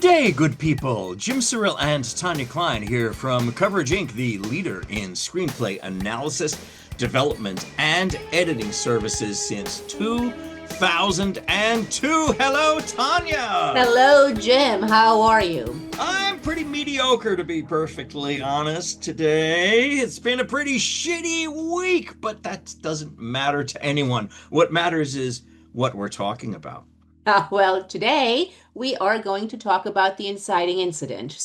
Day, good people. Jim Cyril and Tanya Klein here from Coverage Inc., the leader in screenplay analysis, development, and editing services since 2002. Hello, Tanya! Hello, Jim. How are you? I'm pretty mediocre, to be perfectly honest, today. It's been a pretty shitty week, but that doesn't matter to anyone. What matters is what we're talking about. Well, today we are going to talk about the inciting incident.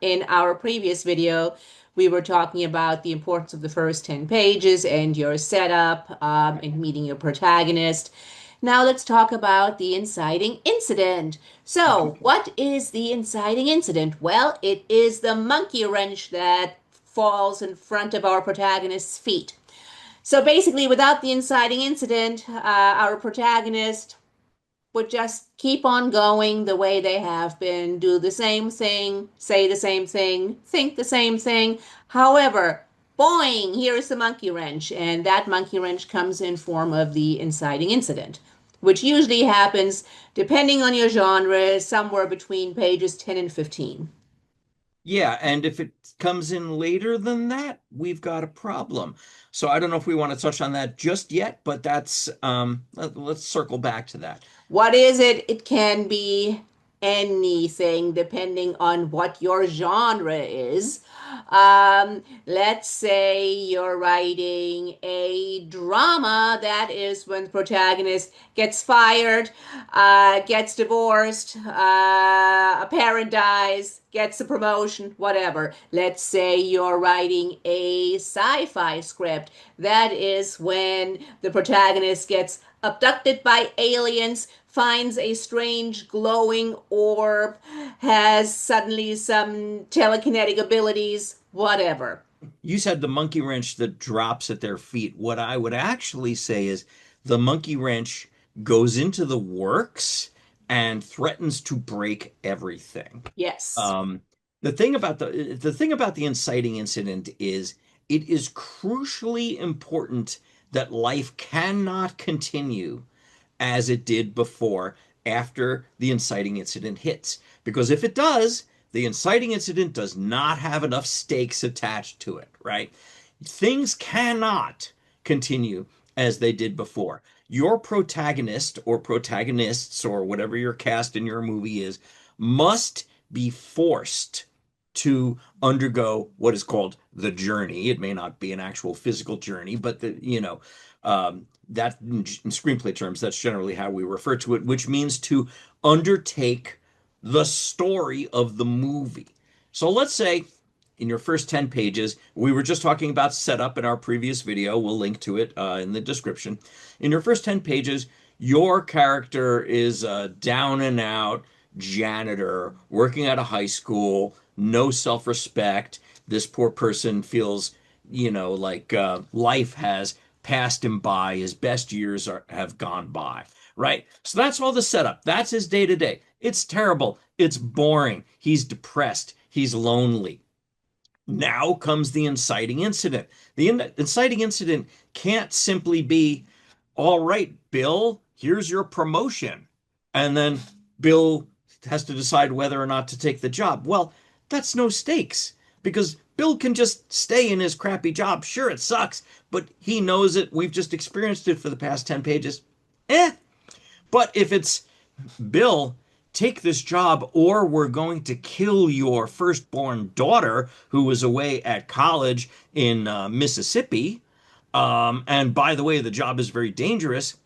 In our previous video, we were talking about the importance of the first 10 pages and your setup and meeting your protagonist. Now let's talk about the inciting incident. So, what is the inciting incident? Well, it is the monkey wrench that falls in front of our protagonist's feet. So basically, without the inciting incident, our protagonist would just keep on going the way they have been, do the same thing, say the same thing, think the same thing. However, boing, here's the monkey wrench, and that monkey wrench comes in form of the inciting incident, which usually happens, depending on your genre, somewhere between pages 10 and 15. Yeah, and if it comes in later than that, we've got a problem. So I don't know if we want to touch on that just yet, but let's circle back to that. What is it? It can be anything depending on what your genre is. Let's say you're writing a drama. That is when the protagonist gets fired, gets divorced, a parent dies, gets a promotion, whatever. Let's say you're writing a sci-fi script. That is when the protagonist gets abducted by aliens, finds a strange glowing orb, has suddenly some telekinetic abilities, whatever. You said the monkey wrench that drops at their feet. What I would actually say is the monkey wrench goes into the works and threatens to break everything. Yes. Um, the thing about the inciting incident is it is crucially important that life cannot continue as it did before after the inciting incident hits. Because if it does, the inciting incident does not have enough stakes attached to it, right? Things cannot continue as they did before. Your protagonist or protagonists or whatever your cast in your movie is must be forced to undergo what is called the journey. It may not be an actual physical journey, but that in screenplay terms, that's generally how we refer to it, which means to undertake the story of the movie. So let's say in your first 10 pages, we were just talking about setup in our previous video. We'll link to it in the description. In your first 10 pages, your character is a down and out janitor working at a high school, no self respect. This poor person feels, like life has passed him by. His best years have gone by, right? So that's all the setup. That's his day to day. It's terrible. It's boring. He's depressed. He's lonely. Now comes the inciting incident. The inciting incident can't simply be, all right, Bill, here's your promotion. And then Bill has to decide whether or not to take the job. Well, that's no stakes because Bill can just stay in his crappy job. Sure, it sucks, but he knows it. We've just experienced it for the past 10 pages. Eh. But if it's Bill, take this job or we're going to kill your firstborn daughter who was away at college in Mississippi. And by the way, the job is very dangerous.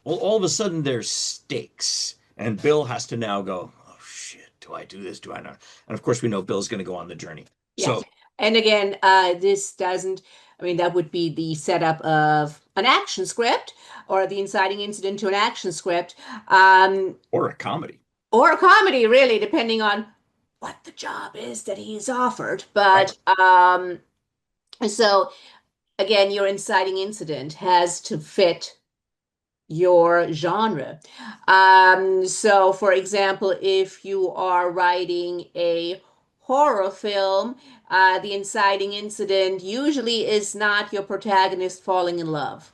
Well, all of a sudden there's stakes. And Bill has to now go, oh shit, do I do this? Do I not? And of course, we know Bill's going to go on the journey. Yeah. So, And again, this doesn't, I mean, that would be the setup of an action script or the inciting incident to an action script, um, or a comedy, or a comedy, really, depending on what the job is that he's offered. right? So again, your inciting incident has to fit your genre. So, for example, if you are writing a horror film, the inciting incident usually is not your protagonist falling in love.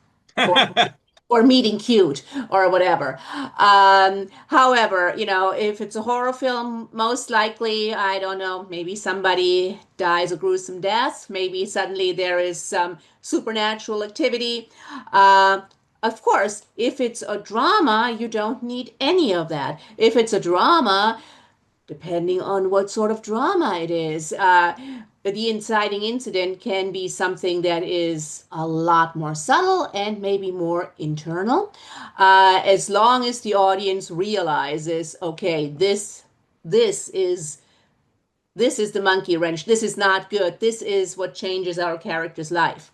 For or meeting cute or whatever. However, if it's a horror film, most likely, I don't know, maybe somebody dies a gruesome death. Maybe suddenly there is some supernatural activity. Uh, of course, if it's a drama, you don't need any of that. If it's a drama, depending on what sort of drama it is. The inciting incident can be something that is a lot more subtle and maybe more internal, as long as the audience realizes, okay, this is this is the monkey wrench. This is not good. This is what changes our character's life.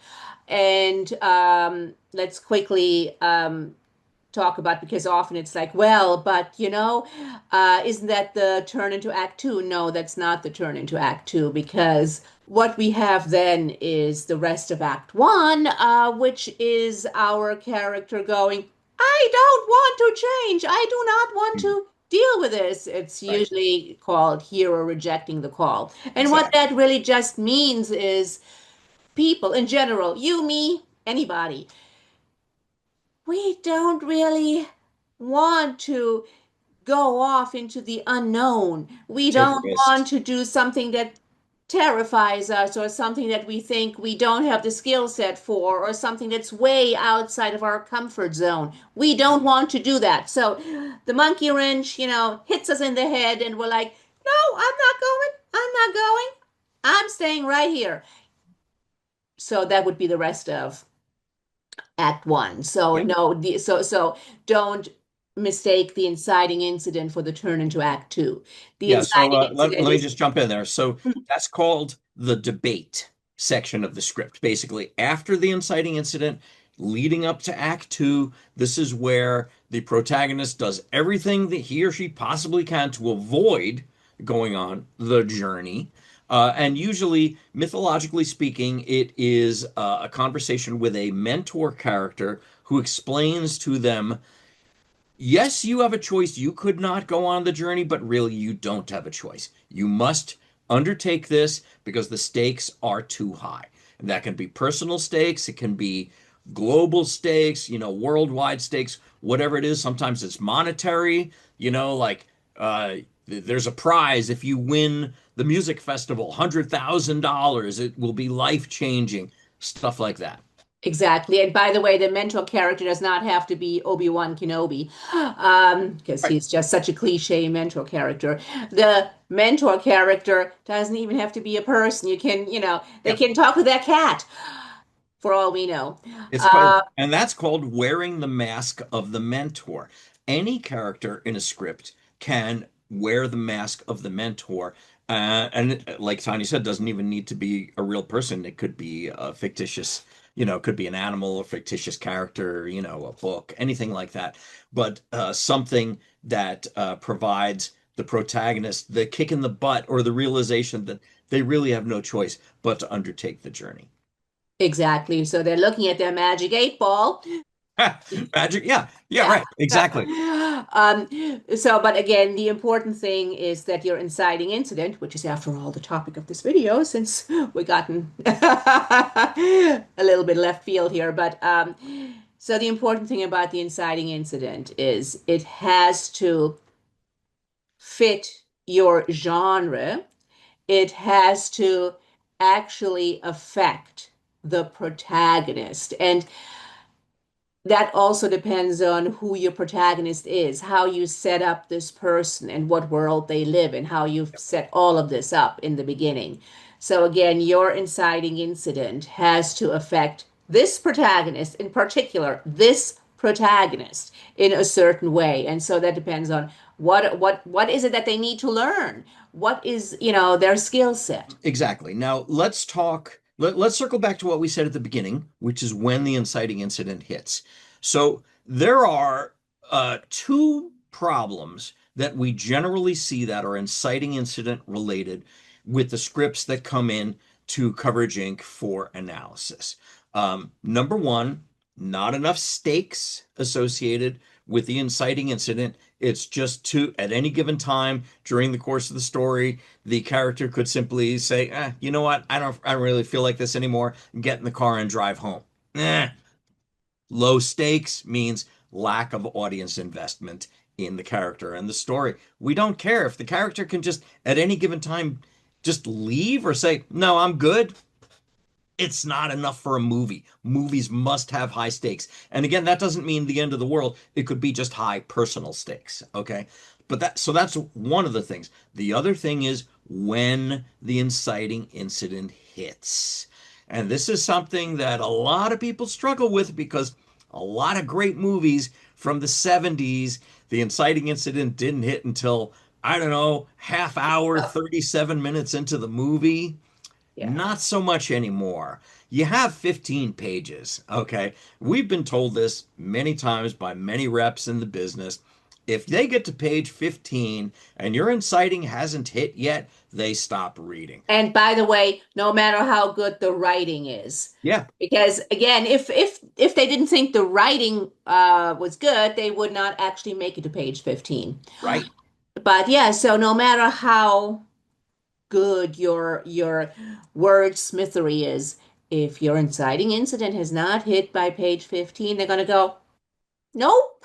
And let's quickly talk about, because often it's like, well, but isn't that the turn into act two? No, that's not the turn into act two, because what we have then is the rest of act one, which is our character going, I don't want to change. I do not want Mhm. to deal with this. It's Right. usually called hero rejecting the call. And what Exactly. that really just means is people in general, you, me, anybody, we don't really want to go off into the unknown. We Take don't want risks. to do something that terrifies us, or something that we think we don't have the skill set for, or something that's way outside of our comfort zone. We don't want to do that. So the monkey wrench, hits us in the head and we're like, no, I'm not going. I'm not going. I'm staying right here. So that would be the rest of Act One. So Yeah. no, so don't mistake the inciting incident for the turn into Act Two. The Yeah, so inciting let incident me is just jump in there. So that's called the debate section of the script. Basically, after the inciting incident, leading up to Act Two, this is where the protagonist does everything that he or she possibly can to avoid going on the journey. And usually, mythologically speaking, it is a conversation with a mentor character who explains to them, yes, you have a choice. You could not go on the journey, but really you don't have a choice. You must undertake this because the stakes are too high. And that can be personal stakes, it can be global stakes, worldwide stakes, whatever it is. Sometimes it's monetary, like there's a prize if you win the music festival, $100,000. It will be life changing, stuff like that. exactly. And by the way, the mentor character does not have to be Obi-Wan Kenobi, because Right. he's just such a cliche mentor character. The mentor character doesn't even have to be a person. They Yeah. can talk with their cat, for all we know. It's called, Uh, and that's called wearing the mask of the mentor. Any character in a script can wear the mask of the mentor. Like Tanya said, doesn't even need to be a real person. It could be a fictitious, it could be an animal, a fictitious character, a book, anything like that. But something that provides the protagonist the kick in the butt or the realization that they really have no choice but to undertake the journey. exactly. So they're looking at their magic eight ball. Magic. Yeah. Yeah. Yeah. Right. Exactly. Um, but again, the important thing is that your inciting incident, which is after all the topic of this video, since we gotten a little bit left field here, but so the important thing about the inciting incident is it has to fit your genre. It has to actually affect the protagonist. And that also depends on who your protagonist is, how you set up this person and what world they live in, how you've set all of this up in the beginning. So again, your inciting incident has to affect this protagonist, in particular, this protagonist in a certain way. And so that depends on what is it that they need to learn? What is, their skill set? Exactly. Now let's talk. Let's circle back to what we said at the beginning, which is when the inciting incident hits. So there are two problems that we generally see that are inciting incident related with the scripts that come in to Coverage Inc. for analysis. Number one, not enough stakes associated with the inciting incident. It's just at any given time during the course of the story, the character could simply say, you know what? I don't really feel like this anymore. Get in the car and drive home. Eh. Low stakes means lack of audience investment in the character and the story. We don't care if the character can just at any given time just leave or say, "No, I'm good." It's not enough for a movie. Movies must have high stakes. And again, that doesn't mean the end of the world. It could be just high personal stakes, okay? But that's one of the things. The other thing is when the inciting incident hits. And this is something that a lot of people struggle with because a lot of great movies from the 70s, the inciting incident didn't hit until, I don't know, half hour, Oh, 37 minutes into the movie. yeah. Not so much anymore. You have 15 pages, okay? We've been told this many times by many reps in the business. If they get to page 15 and your inciting hasn't hit yet, they stop reading. And by the way, no matter how good the writing is, Yeah, because again, if they didn't think the writing was good, they would not actually make it to page 15. right. But yeah, so no matter how good your wordsmithery is, if your inciting incident has not hit by page 15, they're gonna go, nope.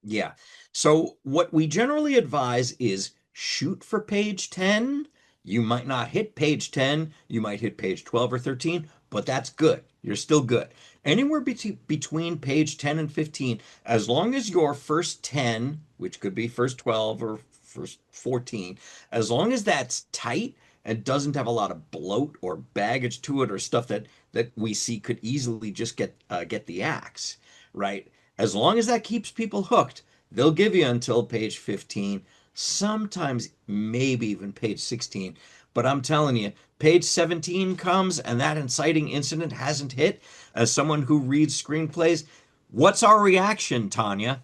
Yeah. So what we generally advise is shoot for page 10. You might not hit page 10, you might hit page 12 or 13, but that's good. You're still good. Anywhere between page 10 and 15, as long as your first 10, which could be first 12 or first 14, as long as that's tight and doesn't have a lot of bloat or baggage to it or stuff that we see could easily just get the axe, right? As long as that keeps people hooked, they'll give you until page 15, sometimes maybe even page 16. But I'm telling you, page 17 comes and that inciting incident hasn't hit. As someone who reads screenplays, what's our reaction, Tanya?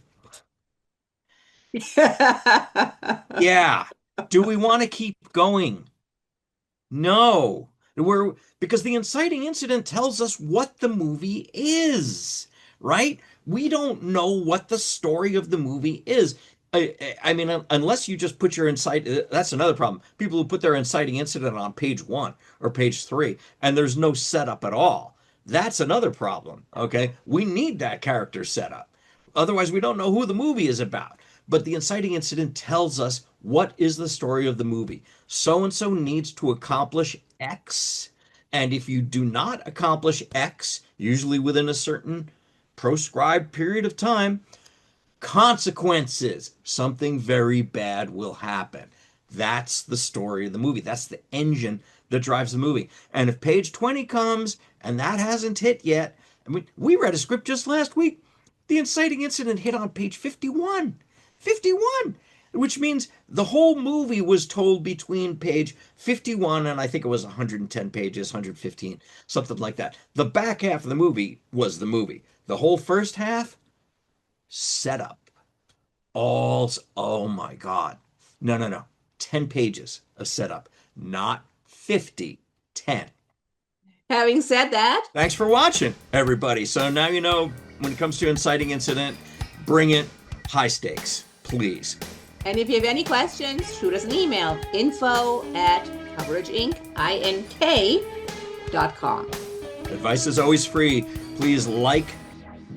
Yeah. Do we want to keep going? No. We're because the inciting incident tells us what the movie is, right? We don't know what the story of the movie is. I mean, unless you just put your that's another problem. People who put their inciting incident on page one or page three, and there's no setup at all. That's another problem. Okay. We need that character setup. Otherwise, we don't know who the movie is about. But the inciting incident tells us what is the story of the movie. So and so needs to accomplish X. And if you do not accomplish X, usually within a certain proscribed period of time, consequences. Something very bad will happen. That's the story of the movie. That's the engine that drives the movie. And if page 20 comes and that hasn't hit yet, I mean, we read a script just last week. The inciting incident hit on page 51. 51, which means the whole movie was told between page 51 and I think it was 110 pages, 115, something like that. The back half of the movie was the movie. The whole first half, setup. Oh my God. No, no, no. 10 pages of setup, not 50, 10. Having said that, Thanks for watching, everybody. So now you know when it comes to inciting incident, bring it high stakes, please. and if you have any questions, shoot us an email, info@coverageinc.com. Advice is always free. Please like,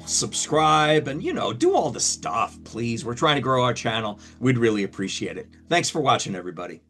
subscribe, and do all the stuff, please. We're trying to grow our channel. We'd really appreciate it. Thanks for watching, everybody.